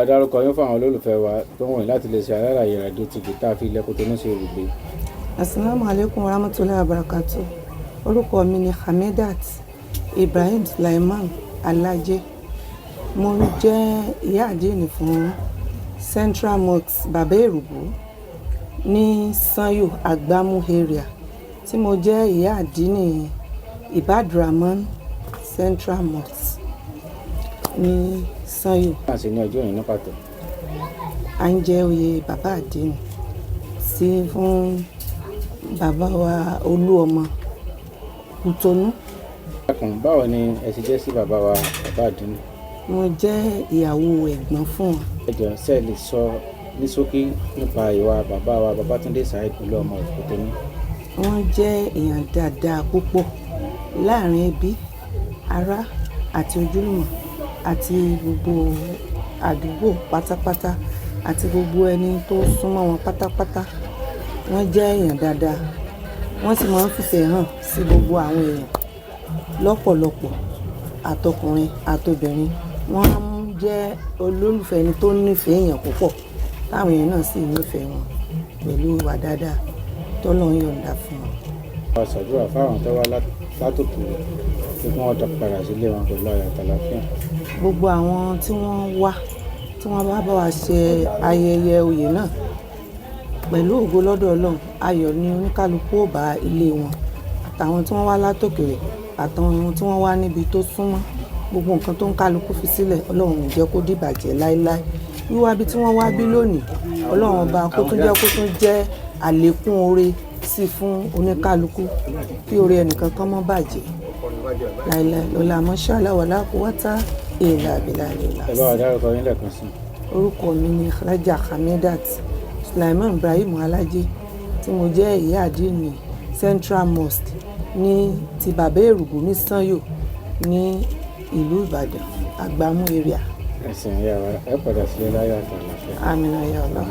Adárúkọ yín fún àwọn olólùfẹ́ wa tó wọ̀nyí láti lè ṣe alálàyé Radio TV tá a fi ilẹ̀ Cotonou ṣe olùgbé. Assalamu alaikum warahmatullahi wabarakatuh. Orúkọ mi ni Hamidat Ibrahim Sulaiman Alaje. Mo jẹ́ ìyá àdínì fún Central Mosque Baba Erubu ní Sanyo Agbamu area, tí mo jẹ́ ìyá àdínì Ibadraman Central Mosque ní Sanyo. Má ṣe ní ọjọ́ yìí ní pàtó. À ń jẹ oyè bàbá àdínì sí fún bàbá wa Olúọmọ Cotonou. Báwo ni ẹ ti jẹ́ sí bàbá wa bàbá àdínì? Mo jẹ́ ìyàwó ẹ̀gbọ́n fún wọn. Ẹ jọ̀ọ́ ṣé ẹ lè sọ ní ṣókí nípa ìwà bàbá wa Babátúndé Saheed Olúọmọ Cotonou? Wọ́n jẹ́ èèyàn dáadáa púpọ̀ láàrin ẹbí, ará àti ojúlùmọ̀ àti gbogbo àdúgbò pátápátá àti gbogbo ẹni tó súnmọ́ wọn pátápátá. Wọ́n jẹ́ èèyàn dáadáa. Wọ́n sì máa ń fìfẹ́ hàn sí gbogbo àwọn èèyàn lọ́pọ̀lọpọ̀, àtọkùnrin àtobìnrin. Wọ́n jẹ́ olólùfẹ́ ẹni tó nífẹ̀ẹ́ èèyàn púpọ̀, táwọn èèyàn náà sì nífẹ̀ẹ́ wọn pẹ̀lú ìwà dáadáa tọ́lọ́run yọ̀ǹda fún wọn. A ṣàdúrà fáwọn tó wá látòkè kí wọ́n padà sílé wọn pẹ̀lú ayọ̀ àtàlàfíà. Gbogbo àwọn tí wọ́n wá, tí wọ́n bá wa ṣe ayẹyẹ oyè náà pẹ̀lú ògo lọ́dọ̀ Ọlọ́run, ayọ̀ ni oníkálukú ó bá ilé wọn. Àtàwọn tí wọ́n wá látòkèrè, àtàwọn tí wọ́n wá níbi tó súnmọ́, gbogbo nǹkan tó ń kálukú fi sílẹ̀, Ọlọ́run ò jẹ́ kó dìbàjẹ́ láéláé. Wíwá bí tí wọ́n wá bí lónìí, Ọlọ́run ọba kó tún jẹ́ àlékún oore sí fún oníkálukú, kí oore ẹnìkan kan mọ́ bàjẹ́ láéláé. Lọ́la mọ́ṣálá wàlá quwwata ìlà bìlà ìlà. Ẹ bá wa dárúkọ yín lẹ́ẹ̀kan sí. Orúkọ mi ni Raja Hamidat Sulaiman Ibrahim Alaje, tí mo jẹ́ ìyá àdínì Central Mosque ní ti Baba Erubu ní Sanyo ní ìlú Ìbàdàn Agbamu area. Ẹ̀sìn ìyá wa ẹ padà sílé láyọ̀ àtàlàfíà. Àmín ya Allah.